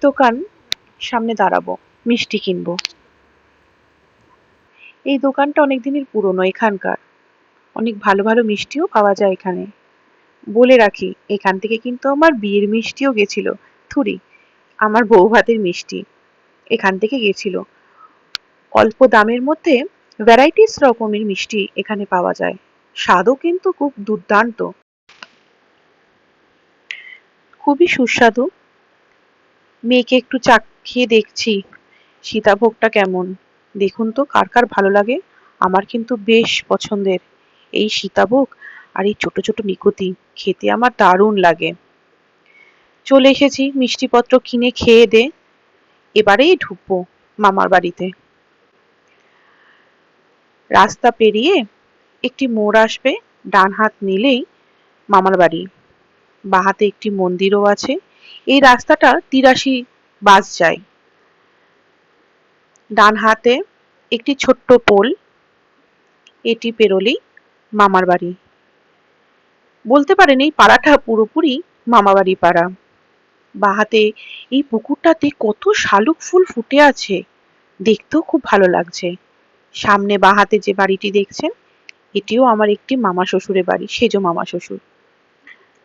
দোকান সামনে দাঁড়াবো, মিষ্টি কিনবো। এই দোকানটা অনেক দিনের পুরনো, এখানকার অনেক ভালো ভালো মিষ্টিও পাওয়া যায় এখানে। বলে রাখি, এখান থেকে কিন্তু আমার বিয়ের মিষ্টিও গেছিল। থুরি, আমার বউ ভাতের মিষ্টি এখান থেকে গেছিল। অল্প দামের মধ্যে ভ্যারাইটিস রকমের মিষ্টি এখানে পাওয়া যায়, স্বাদও কিন্তু খুব দুর্দান্ত, খুবই সুস্বাদু। মেয়েকে একটু চাখিয়ে দেখছি সীতাভোগটা কেমন। দেখুন তো কার কার ভালো লাগে, আমার কিন্তু বেশ পছন্দের এই সীতাভোগ। আর এই ছোট ছোট নিকুতি খেতে আমার দারুণ লাগে। চলে এসেছি মিষ্টিপত্র কিনে খেয়ে দে, এবারেই ঢুকবো মামার বাড়িতে। রাস্তা পেরিয়ে একটি মোড় আসবে, ডান হাত নিলেই মামার বাড়ি। বাঁ হাতে একটি মন্দিরও আছে। এই রাস্তাটা ৮৩ বাস যায়। ডান হাতে একটি ছোট্ট পোল, এটি পেরোলেই মামার বাড়ি। বলতে পারেন এই পাড়াটা পুরোপুরি মামাবাড়ি পাড়া। বাঁ হাতে এই পুকুরটাতে কত শালুক ফুল ফুটে আছে, দেখতেও খুব ভালো লাগছে। সামনে বাঁ হাতে যে বাড়িটি দেখছেন, এটিও আমার একটি মামা শ্বশুরের বাড়ি, সেজ মামা শ্বশুর।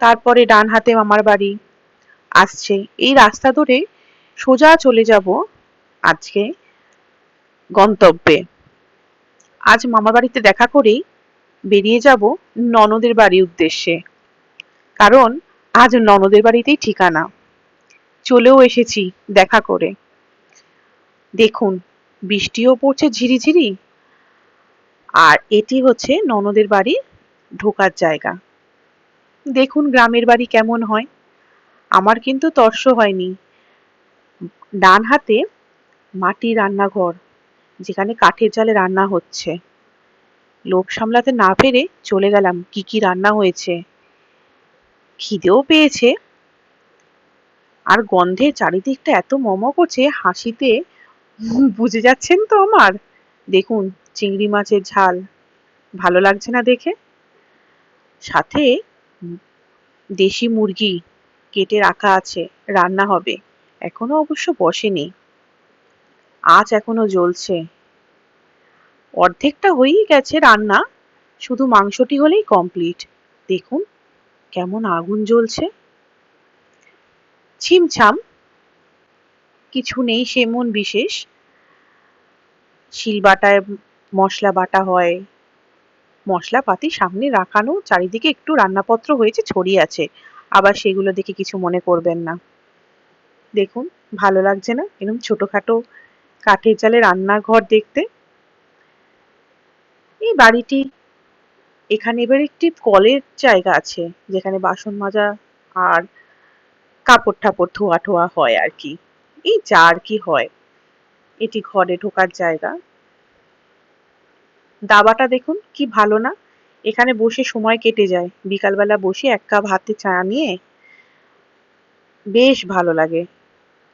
তারপরে ডান হাতে মামার বাড়ি আসছে। এই রাস্তা ধরে সোজা চলে যাব আজকে গন্তব্যে। আজ মামার বাড়িতে দেখা করেই বেরিয়ে যাব ননদের বাড়ির উদ্দেশ্যে, কারণ আজ ননদের বাড়িতেই ঠিকানা। চলেও এসেছি দেখা করে। দেখুন বৃষ্টিও পড়ছে ঝিরিঝিরি, আর এটি হচ্ছে ননদের বাড়ির ঢোকার জায়গা। দেখুন গ্রামের বাড়ি কেমন হয়, আমার কিন্তু তর্স হয়নি। ডান হাতে মাটির রান্নাঘর, যেখানে কাঠের জালে রান্না হচ্ছে। লোভ সামলাতে না পেরে চলে গেলাম কি কি রান্না হয়েছে। খিদেও পেয়েছে, আর গন্ধে চারিদিকটা এত মম করছে, হাসিতে বুঝে যাচ্ছেন তো আমার। দেখুন চিংড়ি মাছের ঝাল, ভালো লাগছে না দেখে? সাথে দেশি মুরগি কেটে রাখা আছে, রান্না হবে। এখনো অবশ্য বসেনি, আঁচ এখনো জ্বলছে। অর্ধেকটা হয়েই গেছে রান্না, শুধু মাংসটি হলেই কমপ্লিট। দেখুন কেমন আগুন জ্বলছে। ছিমছাম, কিছু নেই সেমন বিশেষ। শিলবাটায় মশলা বাটা হয়, মশলাপাতি সামনে রাখানো, চারিদিকে একটু রান্নাপত্র হয়েছে ছড়িয়ে আছে, আবার সেগুলো দেখে কিছু মনে করবেন না। দেখুন ভালো লাগছে না এরকম ছোটখাটো কাঠের জালে রান্নাঘর দেখতে? এই বাড়িটি, এখানে এবার একটি কলের জায়গা আছে, যেখানে বাসন মাজা আর কাপড় টাপড় ধোয়া টোয়া হয় আর কি, এই যা আর কি হয়। এটি ঘরে ঢোকার জায়গা। দাবাটা দেখুন কি ভালো না, এখানে বসে সময় কেটে যায়। বিকালবেলা বসে এক কাপ হাতে চা নিয়ে বেশ ভালো লাগে।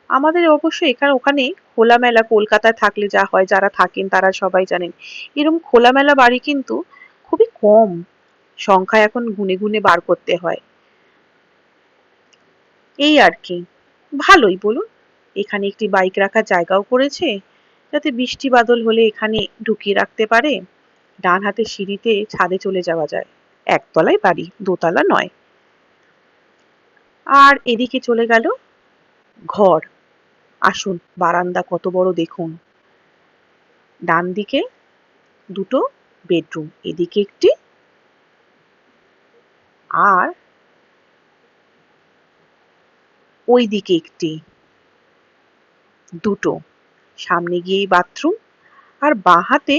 আমাদের অবশ্য এখানে ওখানে খোলামেলা, কলকাতায় থাকলে যা হয়, যারা থাকেন তারা সবাই জানেন, এরকম খোলামেলা বাড়ি কিন্তু খুবই কম সংখ্যায়, এখন গুনে গুনে বার করতে হয়। এই আর কি, ভালোই বলুন। এখানে একটি বাইক রাখার জায়গাও করেছে, যাতে বৃষ্টি বাদল হলে এখানে ঢুকিয়ে রাখতে পারে। ডান হাতে সিঁড়িতে ছাদে চলে যাওয়া যায়। একতলায় বাড়ি, দোতলা নয়। আর এদিকে চলে গেল ঘর। আসুন, বারান্দা কত বড় দেখুন। ডান দিকে দুটো বেডরুম, এদিকে একটি, আর ওই দিকে একটি, দুটো। সামনে গিয়েই বাথরুম, আর বাঁ হাতে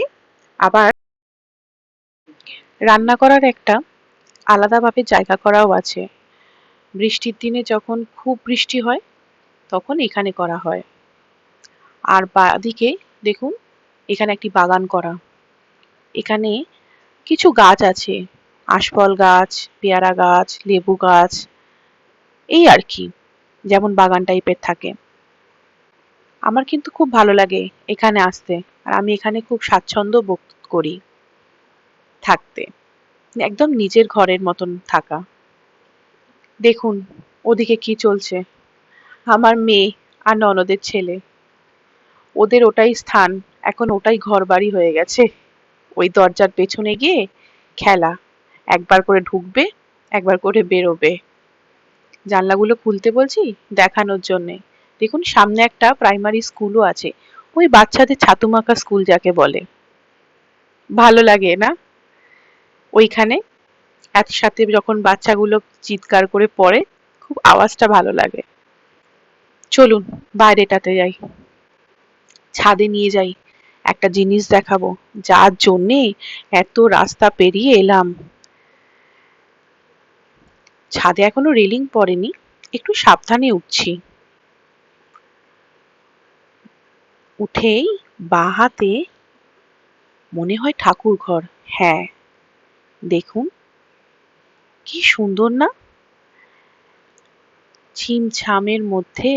আবার রান্না করার একটা আলাদাভাবে জায়গা করাও আছে। বৃষ্টির দিনে যখন খুব বৃষ্টি হয় তখন এখানে করা হয়। আর বাঁদিকে দেখুন, এখানে একটি বাগান করা। এখানে কিছু গাছ আছে, আশফল গাছ, পেয়ারা গাছ, লেবু গাছ, এই আর কি, যেমন বাগান টাইপের থাকে। আমার কিন্তু খুব ভালো লাগে এখানে আসতে, আর আমি এখানে খুব স্বাচ্ছন্দ্য বোধ করি থাকতে, একদম নিজের ঘরের মতন থাকা। দেখুন ওদিকে কি চলছে, আমার মেয়ে আর ননদের ছেলে, ওদের ওটাই স্থান, এখন ওটাই ঘর বাড়ি হয়ে গেছে। ওই দরজার পেছনে গিয়ে খেলা, একবার করে ঢুকবে, একবার করে বেরোবে। জানলাগুলো খুলতে বলছি দেখানোর জন্যে। দেখুন সামনে একটা প্রাইমারি স্কুলও আছে, ওই বাচ্চাদের ছাতুমাখা স্কুল যাকে বলে। ভালো লাগে না ওইখানে একসাথে যখন বাচ্চাগুলো চিৎকার করে পড়ে, খুব আওয়াজটা ভালো লাগে। চলুন বাইরেটাতে যাই, ছাদে নিয়ে যাই, একটা জিনিস দেখাবো যার জন্যে এত রাস্তা পেরিয়ে এলাম। ছাদে এখনো রেলিং পড়েনি, একটু সাবধানে উঠছি। উঠেই বাঁ হাতে মনে হয় ঠাকুর ঘর। হ্যাঁ, দেখুন কি সুন্দর না, ছিমছামের মধ্যে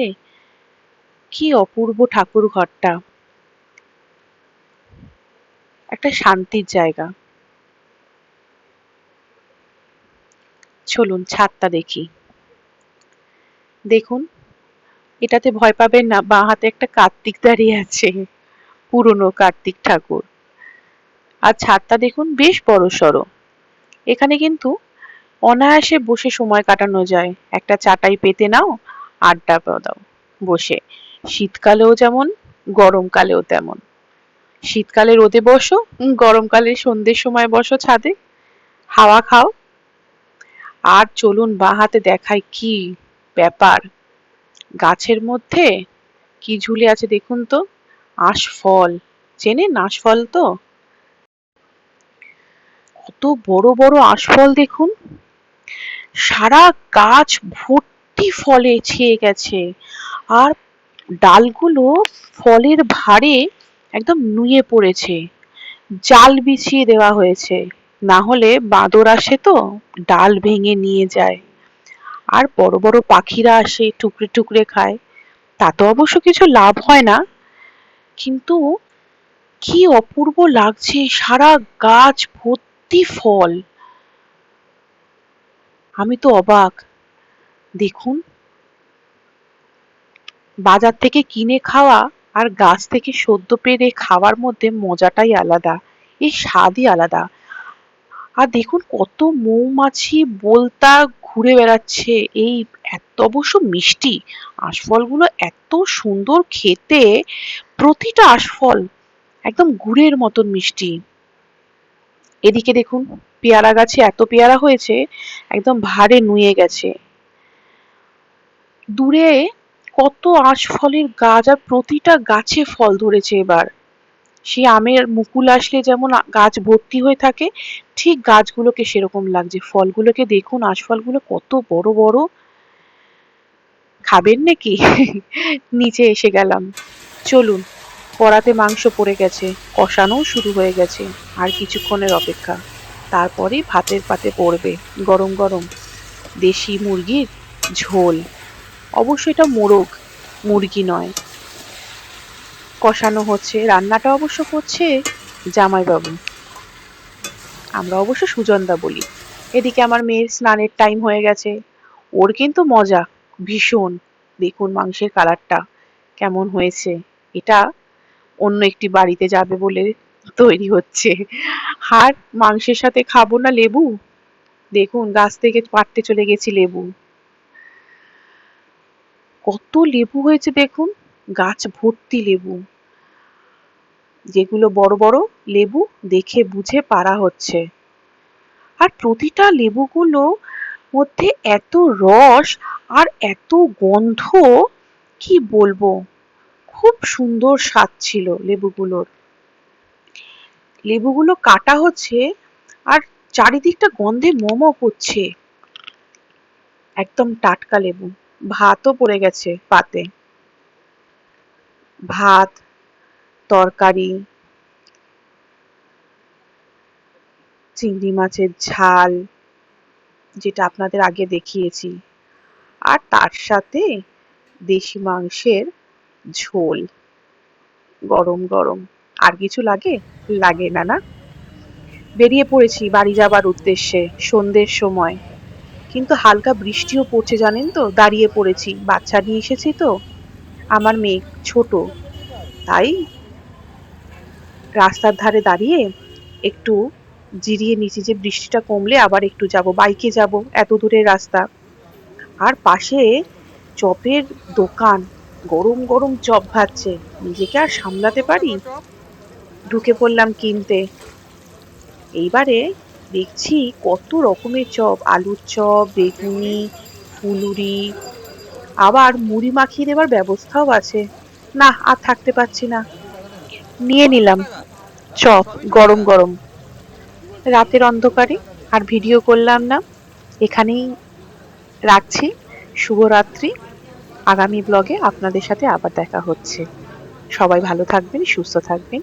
কি অপূর্ব ঠাকুর ঘরটা, একটা শান্তির জায়গা। চলুন ছাদটা দেখি। দেখুন, এটাতে ভয় পাবেন না, বাঁ হাতে একটা কার্তিক দাঁড়িয়ে আছে, পুরনো কার্তিক ঠাকুর। আর ছাদটা দেখুন বেশ বড়সড়। এখানে কিন্তু অনায়াসে বসে সময় কাটানো যায়, একটা চাটাই পেতে নাও, আড্ডা দাও বসে। শীতকালেও যেমন, গরমকালেও তেমন। শীতকালে রোদে বসো, গরমকালে সন্ধ্যের সময় বসো ছাদে, হাওয়া খাও। আর চলুন বাঁ হাতে দেখাই কি ব্যাপার, গাছের মধ্যে কি ঝুলে আছে দেখুন তো, আশফল। চেনেন আশফল তো? কত বড় বড় আশফল দেখুন, সারা গাছ ভর্তি ফলে ছেয়ে গেছে। আর ডালগুলো ফলের ভারে একদম নুয়ে পড়েছে, জাল বিছিয়ে দেওয়া হয়েছে, না হলে বাঁদর আসে তো ডাল ভেঙে নিয়ে যায়। আর বড় বড় পাখিরা আসে টুকরে টুকরে খায়, তাতে অবশ্য কিছু লাভ হয় না, কিন্তু কি অপূর্ব লাগছে, সারা গাছ ভর্তি ফল। আমি তো অবাক। দেখুন, বাজার থেকে কিনে খাওয়া আর গাছ থেকে সদ্য পেড়ে খাওয়ার মধ্যে মজাটাই আলাদা, এর স্বাদই আলাদা। আর দেখুন কত মৌমাছি বোলতা ঘুরে বেড়াচ্ছে, এই এত অবশ্য মিষ্টি আশফলগুলো, এত সুন্দর খেতে, প্রতিটা আশফল একদম গুড়ের মতন মিষ্টি। এদিকে দেখুন পেয়ারা গাছে এত পেয়ারা হয়েছে, একদম ভারে নুয়ে গেছে। দূরে কত আশফলের গাছ, আর প্রতিটা গাছে ফল ধরেছে এবার। সেই আমের মুকুল আসলে যেমন গাছ ভর্তি হয়ে থাকে, ঠিক গাছগুলোকে সেরকম লাগছে। ফলগুলোকে দেখুন, আশফলগুলো কত বড় বড়। খাবেন নাকি? নিচে এসে গেলাম। চলুন, কড়াতে মাংস পড়ে গেছে, কষানোও শুরু হয়ে গেছে। আর কিছুক্ষণের অপেক্ষা, তারপরেই ভাতের পাতে পড়বে গরম গরম দেশি মুরগির ঝোল। অবশ্য এটা মোরগ, মুরগি নয়। কষানো হচ্ছে, রান্নাটা অবশ্য করছে জামাইবাবু, আমরা অবশ্য সুজনদা বলি। এদিকে আমার মেয়ের স্নানের টাইম হয়ে গেছে, ওর কিন্তু মজা ভীষণ। দেখুন মাংসের কালারটা কেমন হয়েছে, এটা অন্য একটি বাড়িতে যাবে বলে তৈরি হচ্ছে। আর মাংসের সাথে খাবো না লেবু, দেখুন গাছ থেকে পাড়তে চলে গেছি লেবু। কত লেবু হয়েছে দেখুন, গাছ ভর্তি লেবু, যেগুলো বড় বড় লেবু দেখে বুঝে পাড়া হচ্ছে। আর প্রতিটা লেবুগুলো মধ্যে এত রস আর এত গন্ধ, কি বলবো, খুব সুন্দর স্বাদ ছিল লেবুগুলোর। লেবুগুলো কাটা হচ্ছে আর চারিদিকটা গন্ধে ম করছে, একদম টাটকা লেবু। ভাতও পড়ে গেছে পাতে, ভাত, তরকারি, চিংড়ি মাছের ঝাল, যেটা আপনাদের আগে দেখিয়েছি, আর তার সাথে দেশি মাংসের ঝোল গরম গরম। আর কিছু লাগে? লাগে না, না? বেরিয়ে পড়েছি বাড়ি যাবার উদ্দেশ্যে সন্ধ্যের সময়, কিন্তু হালকা বৃষ্টিও পড়ছে জানেন তো, দাঁড়িয়ে পড়েছি, বাচ্চা নিয়ে এসেছি তো, আমার মেয়ে ছোট, তাই রাস্তার ধারে দাঁড়িয়ে একটু জিরিয়ে নিচ্ছি যে বৃষ্টিটা কমলে আবার একটু যাব, বাইকে যাব, এত দূরের রাস্তা। আর পাশে চপের দোকান, গরম গরম চপ ভাজছে, নিজেকে আর সামলাতে পারি, ঢুকে পড়লাম কিনতে। এইবারে দেখছি কত রকমের চপ, আলুর চপ, বেগুনি, ফুলুরি, আবার মুড়ি মাখিয়ে দেবার ব্যবস্থাও আছে। না, আর থাকতে পারছি না, নিয়ে নিলাম চপ গরম গরম রাতের অন্ধকারে। আর ভিডিও করলাম না, এখানেই রাখছি। শুভরাত্রি। আগামী ব্লগে আপনাদের সাথে আবার দেখা হচ্ছে। সবাই ভালো থাকবেন, সুস্থ থাকবেন।